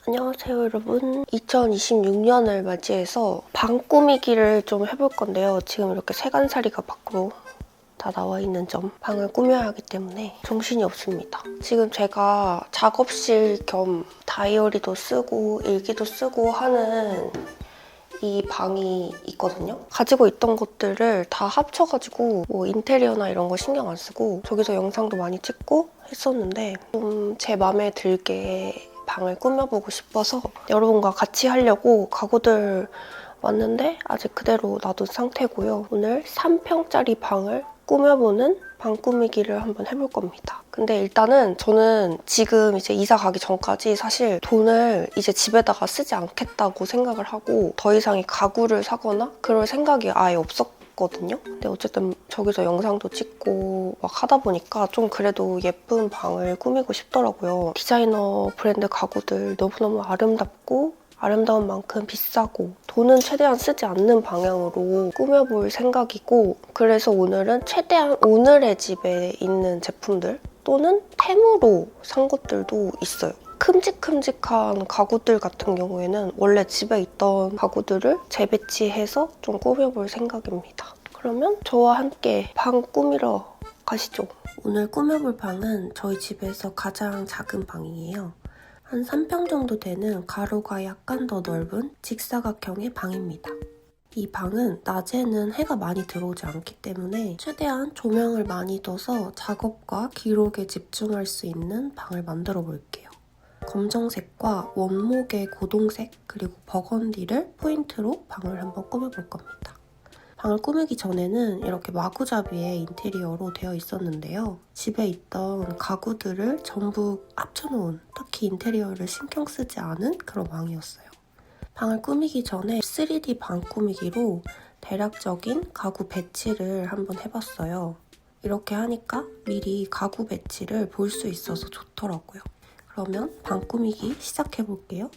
안녕하세요 여러분. 2026년을 맞이해서 방 꾸미기를 좀 해볼 건데요. 지금 이렇게 세간살이가 밖으로 다 나와 있는 점, 방을 꾸며야 하기 때문에 정신이 없습니다. 지금 제가 작업실 겸 다이어리도 쓰고 일기도 쓰고 하는 이 방이 있거든요. 가지고 있던 것들을 다 합쳐가지고 뭐 인테리어나 이런 거 신경 안 쓰고 저기서 영상도 많이 찍고 했었는데 좀 제 맘에 들게 방을 꾸며보고 싶어서 여러분과 같이 하려고 가구들 왔는데 아직 그대로 놔둔 상태고요. 오늘 3평짜리 방을 꾸며보는 방 꾸미기를 한번 해볼 겁니다. 근데 일단은 저는 지금 이제 이사 가기 전까지 사실 돈을 이제 집에다가 쓰지 않겠다고 생각을 하고 더 이상의 가구를 사거나 그럴 생각이 아예 없었거든요. 근데 어쨌든 저기서 영상도 찍고 막 하다 보니까 좀 그래도 예쁜 방을 꾸미고 싶더라고요. 디자이너 브랜드 가구들 너무너무 아름답고 아름다운 만큼 비싸고 돈은 최대한 쓰지 않는 방향으로 꾸며볼 생각이고 그래서 오늘은 최대한 오늘의 집에 있는 제품들 또는 템으로 산 것들도 있어요. 큼직큼직한 가구들 같은 경우에는 원래 집에 있던 가구들을 재배치해서 좀 꾸며볼 생각입니다. 그러면 저와 함께 방 꾸미러 가시죠. 오늘 꾸며볼 방은 저희 집에서 가장 작은 방이에요. 한 3평 정도 되는 가로가 약간 더 넓은 직사각형의 방입니다. 이 방은 낮에는 해가 많이 들어오지 않기 때문에 최대한 조명을 많이 둬서 작업과 기록에 집중할 수 있는 방을 만들어 볼게요. 검정색과 원목의 고동색 그리고 버건디를 포인트로 방을 한번 꾸며볼 겁니다. 방을 꾸미기 전에는 이렇게 마구잡이의 인테리어로 되어 있었는데요. 집에 있던 가구들을 전부 합쳐놓은 딱히 인테리어를 신경 쓰지 않은 그런 방이었어요. 방을 꾸미기 전에 3D 방 꾸미기로 대략적인 가구 배치를 한번 해봤어요. 이렇게 하니까 미리 가구 배치를 볼 수 있어서 좋더라고요. 그러면 방 꾸미기 시작해볼게요.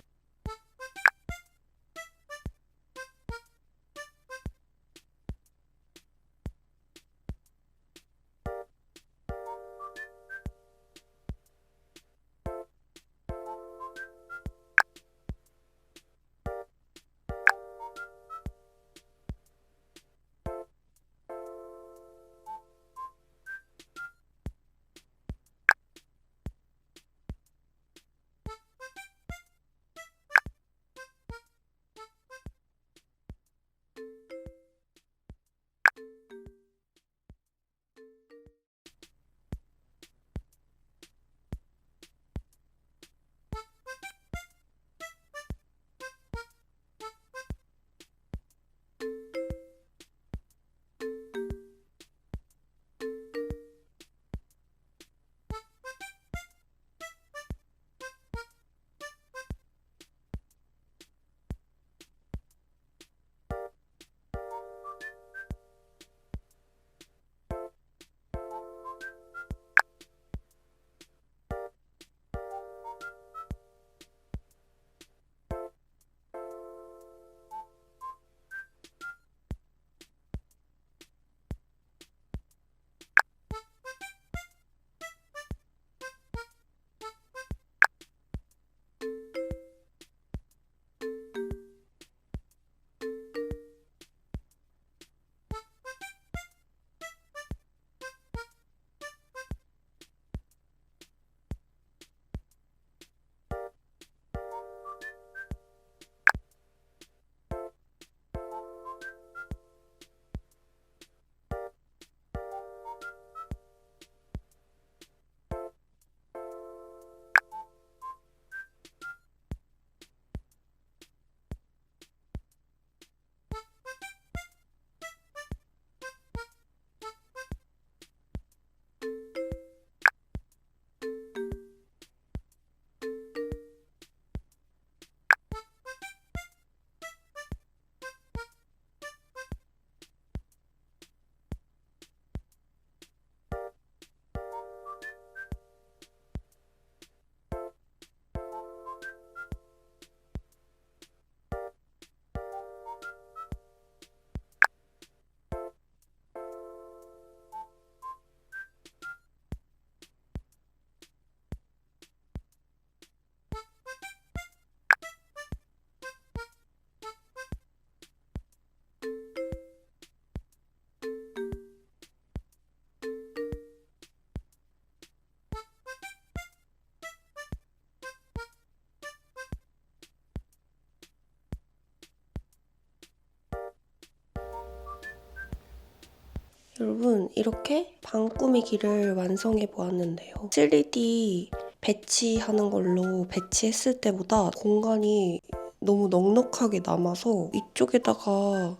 여러분, 이렇게 방 꾸미기를 완성해 보았는데요. 3D 배치하는 걸로 배치했을 때보다 공간이 너무 넉넉하게 남아서 이쪽에다가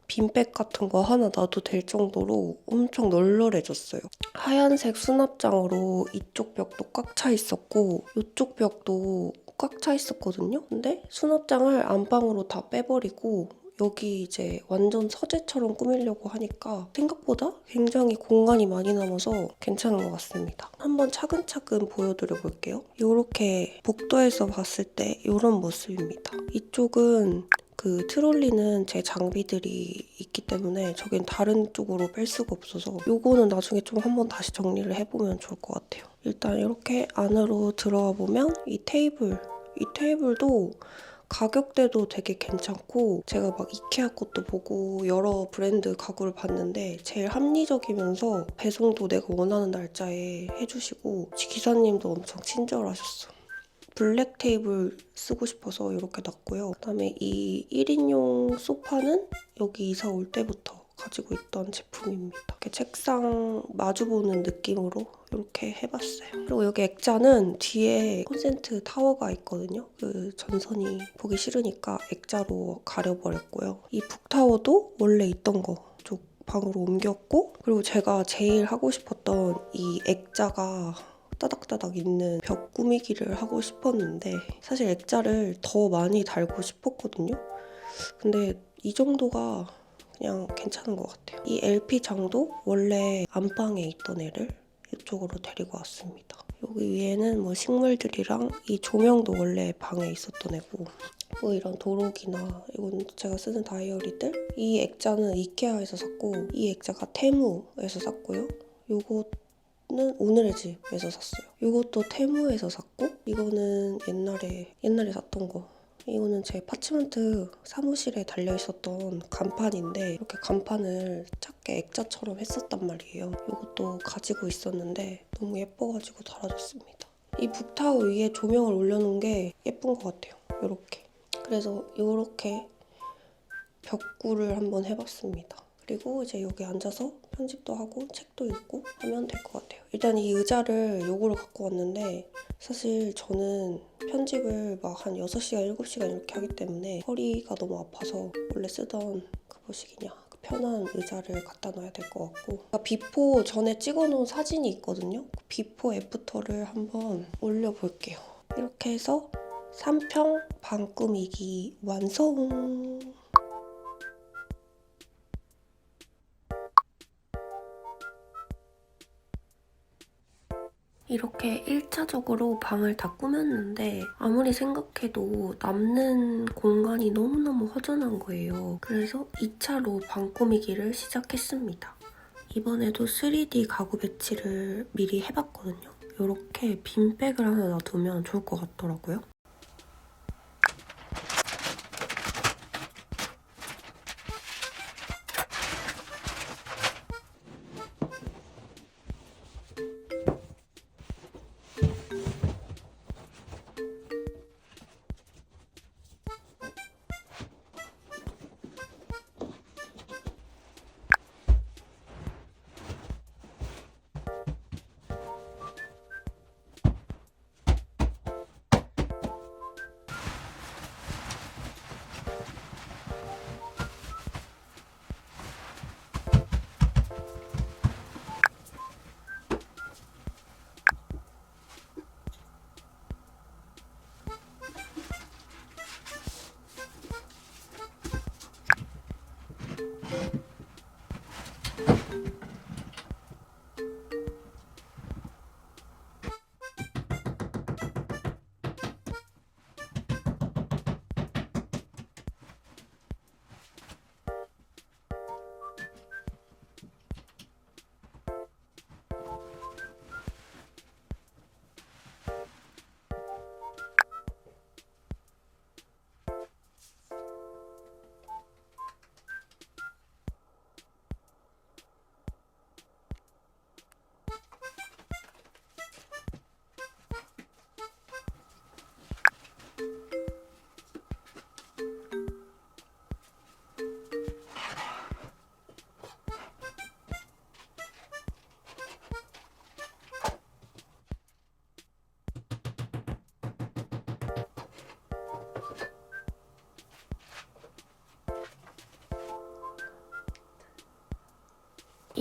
빈백 같은 거 하나 놔도 될 정도로 엄청 널널해졌어요. 하얀색 수납장으로 이쪽 벽도 꽉 차 있었고 이쪽 벽도 꽉 차 있었거든요. 근데 수납장을 안방으로 다 빼버리고 여기 이제 완전 서재처럼 꾸미려고 하니까 생각보다 굉장히 공간이 많이 남아서 괜찮은 것 같습니다. 한번 차근차근 보여드려 볼게요. 이렇게 복도에서 봤을 때 이런 모습입니다. 이쪽은 그 트롤리는 제 장비들이 있기 때문에 저긴 다른 쪽으로 뺄 수가 없어서 요거는 나중에 좀 한번 다시 정리를 해보면 좋을 것 같아요. 일단 이렇게 안으로 들어와 보면 이 테이블도 가격대도 되게 괜찮고 제가 막 이케아 것도 보고 여러 브랜드 가구를 봤는데 제일 합리적이면서 배송도 내가 원하는 날짜에 해주시고 기사님도 엄청 친절하셨어. 블랙 테이블 쓰고 싶어서 이렇게 놨고요. 그다음에 이 1인용 소파는 여기 이사 올 때부터 가지고 있던 제품입니다. 이렇게 책상 마주보는 느낌으로 이렇게 해봤어요. 그리고 여기 액자는 뒤에 콘센트 타워가 있거든요. 그 전선이 보기 싫으니까 액자로 가려버렸고요. 이 북타워도 원래 있던 거 쪽 방으로 옮겼고, 그리고 제가 제일 하고 싶었던 이 액자가 따닥따닥 있는 벽 꾸미기를 하고 싶었는데 사실 액자를 더 많이 달고 싶었거든요. 근데 이 정도가 그냥 괜찮은 것 같아요. 이 LP장도 원래 안방에 있던 애를 이쪽으로 데리고 왔습니다. 여기 위에는 뭐 식물들이랑 이 조명도 원래 방에 있었던 애고, 뭐 이런 도록이나 이건 제가 쓰는 다이어리들. 이 액자는 이케아에서 샀고 이 액자가 테무에서 샀고요. 요거는 오늘의 집에서 샀어요. 이것도 테무에서 샀고, 이거는 옛날에 샀던 거. 이거는 제 파치먼트 사무실에 달려있었던 간판인데 이렇게 간판을 작게 액자처럼 했었단 말이에요. 이것도 가지고 있었는데 너무 예뻐가지고 달아줬습니다. 이 북타워 위에 조명을 올려놓은 게 예쁜 것 같아요. 이렇게. 그래서 이렇게 벽구를 한번 해봤습니다. 그리고 이제 여기 앉아서 편집도 하고 책도 읽고 하면 될 것 같아요. 일단 이 의자를 요거를 갖고 왔는데 사실 저는 편집을 막 한 6시간, 7시간 이렇게 하기 때문에 허리가 너무 아파서 원래 쓰던 그 뭐시기냐, 그 편한 의자를 갖다 놔야 될 것 같고, 비포 전에 찍어놓은 사진이 있거든요. 그 비포 애프터를 한번 올려볼게요. 이렇게 해서 3평 방 꾸미기 완성! 이렇게 1차적으로 방을 다 꾸몄는데 아무리 생각해도 남는 공간이 너무너무 허전한 거예요. 그래서 2차로 방 꾸미기를 시작했습니다. 이번에도 3D 가구 배치를 미리 해봤거든요. 이렇게 빈백을 하나 놔두면 좋을 것 같더라고요.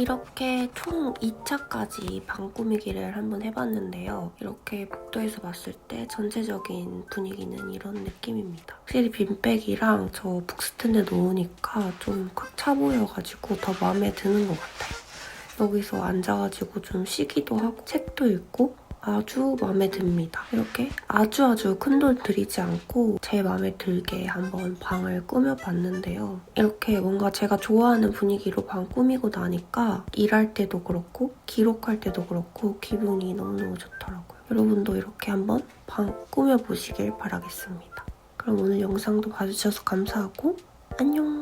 이렇게 총 2차까지 방 꾸미기를 한번 해봤는데요. 이렇게 복도에서 봤을 때 전체적인 분위기는 이런 느낌입니다. 확실히 빈백이랑 저 북스탠드 놓으니까 좀 꽉 차 보여가지고 더 마음에 드는 것 같아요. 여기서 앉아가지고 좀 쉬기도 하고 책도 읽고 아주 마음에 듭니다. 이렇게 아주 큰 돈 들이지 않고 제 마음에 들게 한번 방을 꾸며봤는데요. 이렇게 뭔가 제가 좋아하는 분위기로 방 꾸미고 나니까 일할 때도 그렇고 기록할 때도 그렇고 기분이 너무너무 좋더라고요. 여러분도 이렇게 한번 방 꾸며보시길 바라겠습니다. 그럼 오늘 영상도 봐주셔서 감사하고 안녕!